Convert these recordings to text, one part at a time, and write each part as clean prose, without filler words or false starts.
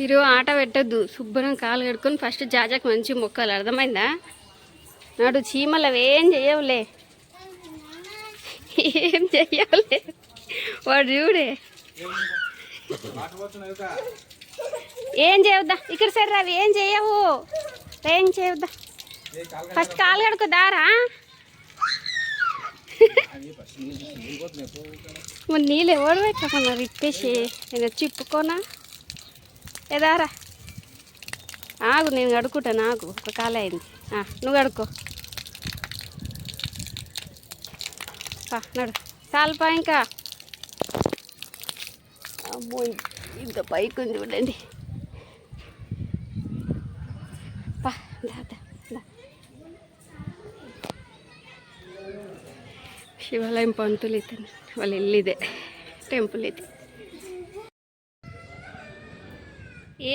మీరు ఆట పెట్టద్దు, శుభ్రం కాలు కడుక్కొని ఫస్ట్ జాజాకి మంచి మొక్కలు, అర్థమైందా? నాడు చీమలు అవి ఏం చెయ్యవులే, ఏం చెయ్యవులే. వాడు చూడే ఏం చేయవద్దా, ఇక్కడ సరే అవి ఏం చేయవు, ఏం చేయవద్దా. ఫస్ట్ కాలు కడుకో దారా. మరి నీళ్ళు ఎవరు పెట్టకున్నారు, ఇప్పేసి నేను వచ్చి ఇప్పుకోనా ఏదారా. ఆగు, నేను కడుక్కుంటా, నాకు ఒక కాలు అయింది. నువ్వు కడుక్కో నడు, చాలుపా. ఇంకా అమ్మో ఇంత పైకి చూడండి. పా శివాలయం పంతులు అయితే వాళ్ళు వెళ్ళిదే టెంపుల్ అయితే.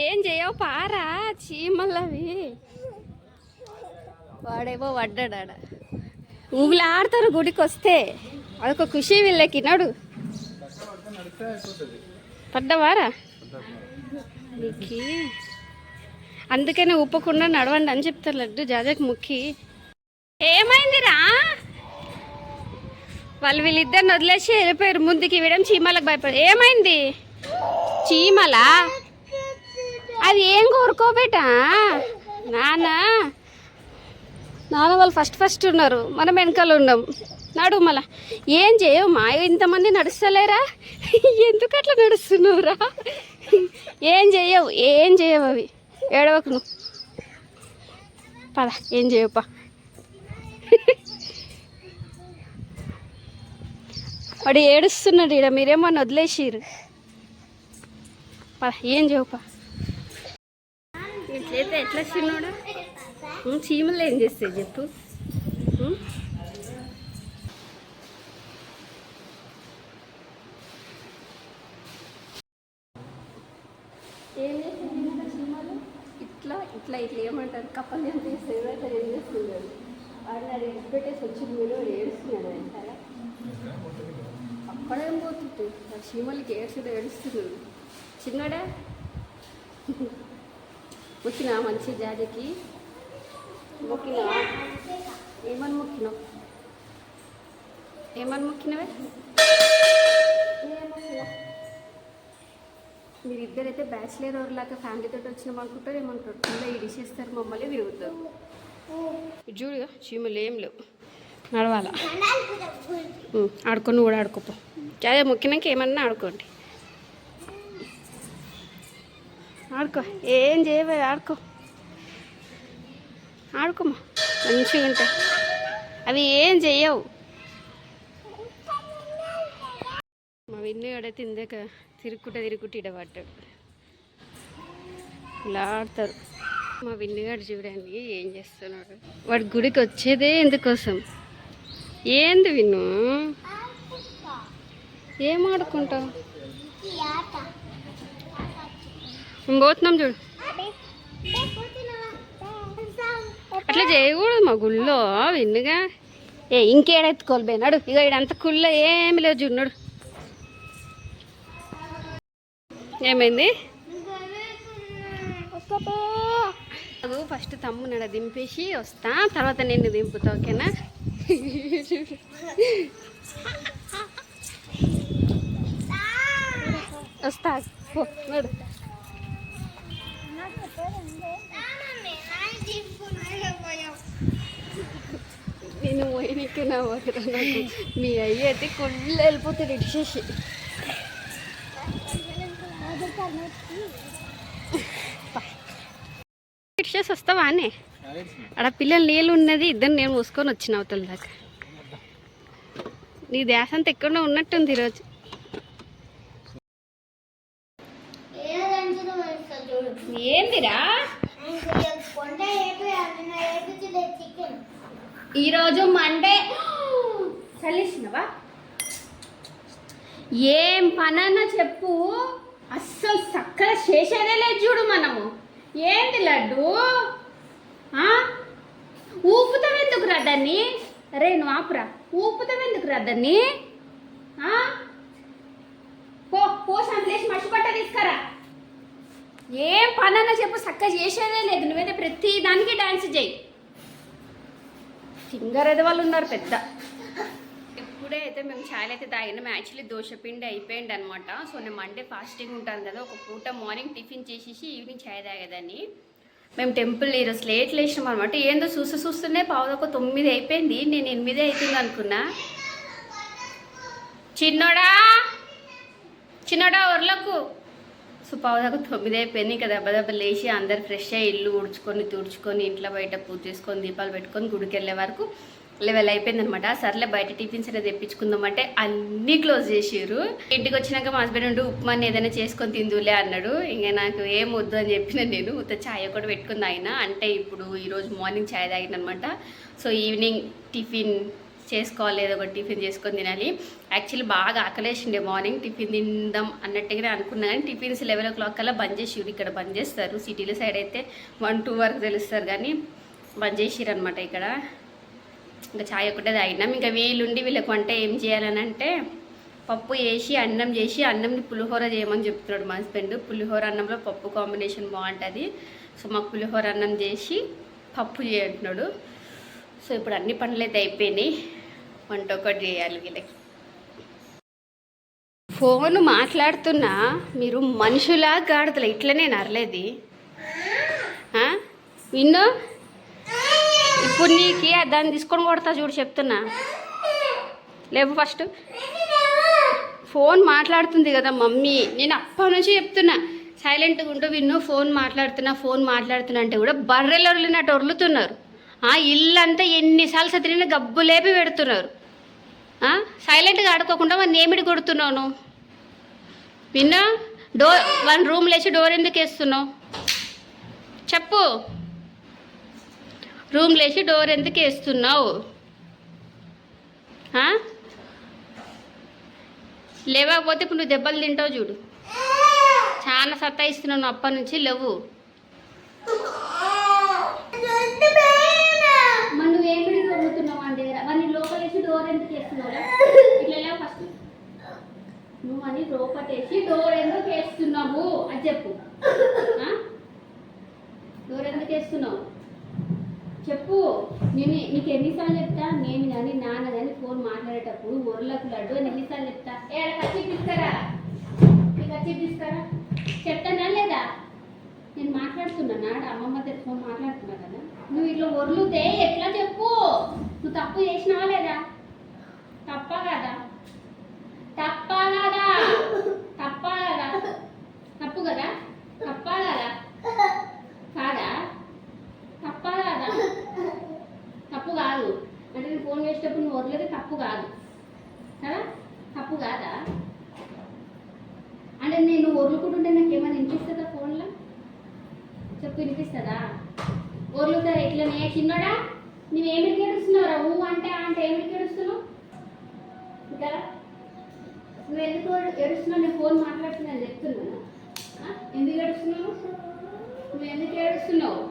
ఏం చేయవు పారా చీమలవి. వాడేమో పడ్డాడ, ఊగులు ఆడతారు గుడికి వస్తే, అదొక ఖుషి వీళ్ళకి. నడు, పడ్డవారా నీకు, అందుకనే ఉప్పకుండా నడవండి అని చెప్తారు లడ్డు జాజకి ముక్కి. ఏమైందిరా, వీళ్ళిద్దరిని వదిలేసి వెళ్ళిపోయారు ముందుకి. వీడేం చీమలకు భయపడి. ఏమైంది చీమలా, అది ఏం కోరుకోబేటా. నాన్న వాళ్ళు ఫస్ట్ ఉన్నారు, మనం వెనకాల ఉన్నాం. నడు మళ్ళా. ఏం చేయవు మా, ఇంతమంది నడుస్తలేరా, ఎందుకు అట్లా నడుస్తున్నావురా. ఏం చేయవు అవి, ఏడవకు నువ్వు. పద, ఏం చేయవుపా. వాడు ఏడుస్తున్నాడు ఈడ, మీరేమో వదిలేసిరు. పద, ఏం చేయవుపా. ఇట్లయితే ఎట్లా చిన్నోడా, చీమలు ఏం చేస్తాయి చెప్పు. ఏం చేస్తుంది చీమలు, ఇట్లా ఇట్లా ఇట్లా ఏమంటారు, కప్పలు ఎంత చేస్తాయి, అట్లా ఏం చేస్తున్నాడు. వాడిని అది పెట్టేసి వచ్చి మీరు ఏడుస్తున్నాడు అంటారా. అక్కడేం పోతుంది, చీమలకి ఏడుస్తున్నాడు. చిన్నడా మొక్కినా మంచి జాజకి మొక్కినా. ఏమని మొక్కినవే. మీరిద్దరైతే బ్యాచిలర్ లాగా ఫ్యామిలీతో వచ్చినాం అనుకుంటారు, ఏమంటారు ఇలా ఇడిచేస్తారు, మమ్మల్ని తిరుగుతారు. చూడుగా చీమలు ఏం లేవు, నడవాలా. ఆడుకొని కూడా ఆడుకోపో, జాజ మొక్కినాక ఏమన్నా ఆడుకోండి. ఆడుకో, ఏం చేయవే, ఆడుకోమా, మంచిగా ఉంటాయి అవి, ఏం చెయ్యవు. మా విన్నుగాడైతే ఇందాక తిరుగుకుంటూ ఇడబడ్డాడు. ఇలా ఆడతారు. మా విన్నుగాడు చూడండి ఏం చేస్తున్నాడు. వాడి గుడికి వచ్చేదే ఎందుకోసం. ఏంది విన్ను, ఏం ఆడుకుంటావు. పోతున్నాం చూడు, అట్లా చేయకూడదు మా గుళ్ళో విన్నుగా. ఇంకేడెత్తుకోలేనాడు, ఇక ఇడంత కుళ్ళో ఏమి లేదు చూడు. ఏమైంది, ఫస్ట్ తమ్మునడ దింపేసి వస్తా, తర్వాత నేను దింపుతా, ఓకేనా. వస్తా నడు. నేను పోయినకి నా వగర, నాకు మీ అయ్యి అయితే కుళ్ళు వెళ్ళిపోతాడు ఇడిచేసి. ఇడిచేసి వస్తావా అని అక్కడ పిల్లలు నీళ్ళు ఉన్నది, ఇద్దరు నేను మూసుకొని వచ్చిన అవతల దాకా. నీ ధ్యాస అంతా ఎక్కడో ఉన్నట్టుంది ఈరోజు. ఏందిరా ఈరోజు మండే, చల్లేసినవా? ఏం పనన్నా చెప్పు, అస్సలు చక్కగా చేసేదే లేదు చూడు మనము. ఏంటి లడ్డు, ఊపుతాం ఎందుకు రా దాన్ని. అరే నువ్వు ఆపురా, ఊపుతాం ఎందుకు రా దాన్ని. పో సంతలేసి మర్చిపట్ట తీసుకురా. ఏం పనన్నా చెప్పు, చక్కగా చేసేదే లేదు. నువ్వైతే ప్రతి దానికి డాన్స్ చేయి. సింగర్ అయితే వాళ్ళు ఉన్నారు పెద్ద. ఇప్పుడే అయితే మేము ఛాయలు అయితే తాగినాం. యాక్చువల్లీ దోశపిండి అయిపోయింది అనమాట. సో నేను మండే ఫాస్టింగ్ ఉంటాను కదా, ఒక పూట మార్నింగ్ టిఫిన్ చేసేసి ఈవినింగ్ ఛాయ్ తాగేదాన్ని. మేము టెంపుల్ ఈరోజు లేట్లు వేసినాం అనమాట. ఏందో చూస్తూనే పావుదొక 9 అయిపోయింది. నేను 8 అవుతుంది అనుకున్నా. చిన్నోడా ఒర్లకు. సో పావుదాకా 9 అయిపోయింది. ఇంకా దెబ్బ లేచి అందరు ఫ్రెష్ అయ్యి ఇల్లు తుడుచుకొని ఇంట్లో బయట పూజ చేసుకొని దీపాలు పెట్టుకొని గుడికి వెళ్ళే వరకు 11 అయిపోయింది అనమాట. సర్లే బయట టిఫిన్స్ అనేది తెప్పించుకుందామంటే అన్నీ క్లోజ్ చేసారు. ఇంటికి వచ్చినాక మా హస్బెండ్ ఉప్మాని ఏదైనా చేసుకొని తిందులే అన్నాడు. ఇంకా నాకు ఏం వద్దు అని చెప్పిన నేను ఉత్త ఛాయ్ కూడా పెట్టుకుని తాగిన. అంటే ఇప్పుడు ఈరోజు మార్నింగ్ ఛాయ్ తాగిన అనమాట. సో ఈవినింగ్ టిఫిన్ చేసుకోవాలి, ఏదో ఒక టిఫిన్ చేసుకొని తినాలి. యాక్చువల్లీ బాగా ఆకలేసిండే మార్నింగ్ టిఫిన్ తిందాం అన్నట్టుగానే అనుకున్నా. కానీ టిఫిన్స్ 11 o'clock కల్లా బంద్ చేసిరు. ఇక్కడ బంద్ చేస్తారు. సిటీల సైడ్ అయితే 1-2 వరకు తెలుస్తారు, కానీ బంద్ చేసిరు అనమాట ఇక్కడ. ఇంకా ఛాయ్ ఒకటే తాగినాం. ఇంకా వీళ్ళకి వంట ఏం చేయాలని అంటే పప్పు వేసి అన్నం చేసి అన్నంని పులిహోర చేయమని చెప్తున్నాడు మా హస్బెండ్. పులిహోర అన్నంలో పప్పు కాంబినేషన్ బాగుంటుంది. సో మాకు పులిహోర అన్నం చేసి పప్పు చేయంటున్నాడు. సో ఇప్పుడు అన్ని పనులు అయితే అయిపోయినాయి. వంట ఒకటి చేయాలి వీళ్ళకి. ఫోన్ మాట్లాడుతున్నా మీరు మనుషులా గాడుతలే ఇట్లనే నరలేది విన్ను. ఇప్పుడు నీకు దాన్ని తీసుకొని కొడతా చూడు చెప్తున్నా. లేవు ఫస్ట్. ఫోన్ మాట్లాడుతుంది కదా మమ్మీ, నేను అప్పటి నుంచి చెప్తున్నా సైలెంట్గా ఉంటూ విన్ను. ఫోన్ మాట్లాడుతున్నా అంటే కూడా బర్రెలు ఒర్లినట్టు ఒర్లుతున్నారు. ఇల్లంతా ఎన్నిసార్లు సతిరిన గబ్బు లేపి పెడుతున్నారు. సైలెంట్గా ఆడుకోకుండా వాడిని ఏమిటి కొడుతున్నావు నువ్వు విన్నా? వన్ రూమ్ లేచి డోర్ ఎందుకు వేస్తున్నావు చెప్పు. రూమ్ లేచి డోర్ ఎందుకు వేస్తున్నావు? లేవకపోతే ఇప్పుడు నువ్వు దెబ్బలు తింటావు చూడు. చాలా సతాయిస్తున్నావు నువ్వు అప్పటి నుంచి. లేవు మరి నువ్వేమిటి కొడుతున్నావు అంటే మరి లోపల వేసి డోర్ ఎందుకు వేస్తున్నావు? ఇట్లా లేవు ఫస్ట్. నువ్వు అని లోపటేసి డోర్ ఎందుకు వేస్తున్నావు అని చెప్పు. డోర్ ఎందుకు వేస్తున్నావు చెప్పు. నీకు ఎన్నిసార్లు చెప్తా? నేను కానీ నాన్న కానీ ఫోన్ మాట్లాడేటప్పుడు ఒర్లకు లడ్డు అని ఎన్నిసార్లు చెప్తా? కచ్చి తీసుకురా, నీకు కచ్చి తీసుకురా చెప్తానా లేదా? నేను మాట్లాడుతున్నా, అమ్మమ్మ దగ్గర ఫోన్ మాట్లాడుతున్నా కదా. నువ్వు ఇట్లా ఒర్లుతే ఎట్లా చెప్పు? నువ్వు తప్పు చేసినావా లేదా? తప్పా కదా? తప్పు కదా? తప్పు కదా? కాదా? తప్పా కాదా? తప్పు కాదు అంటే నేను ఫోన్ చేసేటప్పుడు నువ్వు ఒర్లేదు తప్పు కాదు కదా? తప్పు కాదా అంటే నేను ఒర్లుకుంటుంటే నాకు ఏమైనా వినిపిస్తుందా ఫోన్లో? చెప్పు, వినిపిస్తుందా? ఒర్లుతారు ఎట్లనే. చిన్నోడా నువ్వేమిటి గడుస్తున్నావురా? అంటే ఏమిటి గడుస్తున్నావు కదా? నువ్వు ఎందుకు ఏడుస్తున్నావు? నేను ఫోన్ మాట్లాడుతున్నాను చెప్తున్నాను. ఎందుకు ఏడుస్తున్నావు? నువ్వు ఎందుకు ఏడుస్తున్నావు?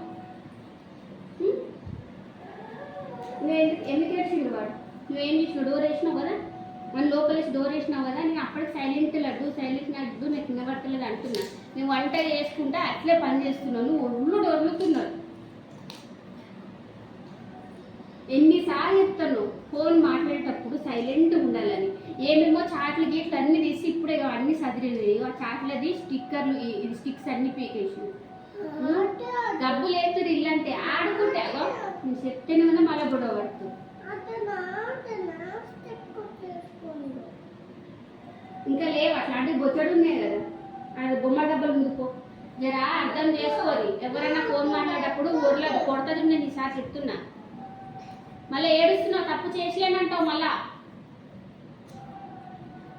నువ్వు ఎందుకు ఏడ్చిండు వాడు? నువ్వేం చేసినావు? డోర్ వేసినావు కదా, మన లోపల డోర్ వేసినావు కదా. నేను అప్పటికి సైలెంట్ లడ్డు నాకు వినబడతలేదు అంటున్నా. నేను వంట చేసుకుంటా అట్లే పని చేస్తున్నాను. నువ్వు డొర్లుతున్నావు. ఎన్నిసార్లు చెప్తాను ఫోన్ మాట్లాడేటప్పుడు సైలెంట్గా ఉండాలని. ఏమేమో చాట్లు గీట్లు అన్నీ తీసి ఇప్పుడే అన్నీ సదిరినవి. ఆ చాట్లది స్టిక్కర్లు, ఇది స్టిక్స్ అన్నీ పీకేసి డబ్బులు వేస్తారు. ఇల్లంటే ఆడుకుంటే నేను చెప్తేనే కదా మళ్ళీ గొడవ పడుతుంది. ఇంకా లేవు అట్లాంటివి బొచ్చడు ఉన్నాయి కదా. అది బొమ్మ డబ్బులు ముందుకో జరా అర్థం చేసుకోవాలి. ఎవరైనా ఫోన్ మాట్లాడేటప్పుడు ఊర్లో కొడతాది. నేను ఈసారి చెప్తున్నా. మళ్ళీ ఏడుస్తున్నావు, తప్పు చేసలేనంటావు. మళ్ళా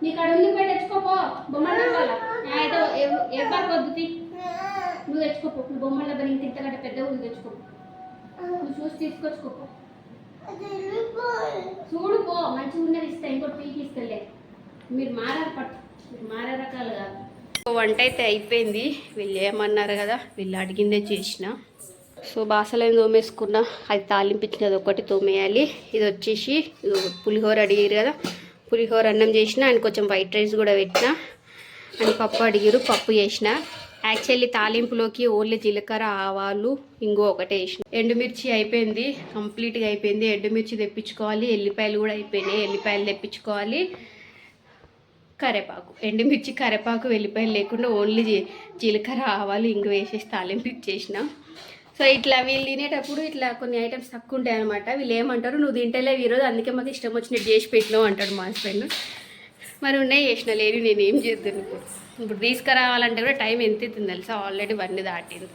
నీకు అడుగు పోయి తెచ్చుకోపో బొమ్మ డబ్బాల. అయితే ఎవరికి వద్దుతి, నువ్వు తెచ్చుకోపో. నువ్వు బొమ్మల డబ్బా ఇంత ఇంతకంటే పెద్దగా నువ్వు తెచ్చుకోపో. నువ్వు చూసి తీసుకొచ్చుకోపో. చూడుపో మంచిగా ఉన్నది ఇస్తా. ఇంకోటి పీకి ఇస్తలే. మీరు మారే రకాలు కాదు. వంట అయితే అయిపోయింది. వీళ్ళు ఏమన్నారు కదా, వీళ్ళు అడిగిందే చేసిన. సో బాసలేని తోమేసుకున్నా. అది తాలింపించినది ఒకటి తోమేయాలి. ఇది వచ్చేసి పులిహోర అడిగారు కదా, పులిహోర అన్నం చేసిన. ఆయన కొంచెం వైట్ రైస్ కూడా పెట్టిన. అని పప్పు అడిగారు, పప్పు చేసిన. యాక్చువల్లీ తాలింపులోకి ఓన్లీ జీలకర్ర ఆవాలు ఇంకో ఒకటే వేసిన. ఎండుమిర్చి అయిపోయింది, కంప్లీట్గా అయిపోయింది. ఎండుమిర్చి తెప్పించుకోవాలి, ఎల్లిపాయలు కూడా అయిపోయినాయి, ఎల్లిపాయలు తెప్పించుకోవాలి. కరివేపాకు, ఎండుమిర్చి కరివేపాకు వెల్లిపాయలు లేకుండా ఓన్లీ జీలకర్ర ఆవాలు ఇంగు వేసేసి తాలింపు ఇచ్చేసిన. సో ఇట్లా వీళ్ళు తినేటప్పుడు ఇట్లా కొన్ని ఐటమ్స్ తక్కువ ఉంటాయి అనమాట. వీళ్ళు ఏమంటారు, నువ్వు తింటలేవు ఈరోజు, అందుకే మాకు ఇష్టం వచ్చినట్టు చేసి పెట్టినావు అంటాడు మా హస్బెండ్. మరి ఉన్నాయి చేసిన, లేదు నేను ఏం చేద్దాను ఇప్పుడు తీసుకురావాలంటే కూడా టైం ఎంత అవుతుంది తెలుసా, ఆల్రెడీ 1 దాటింది.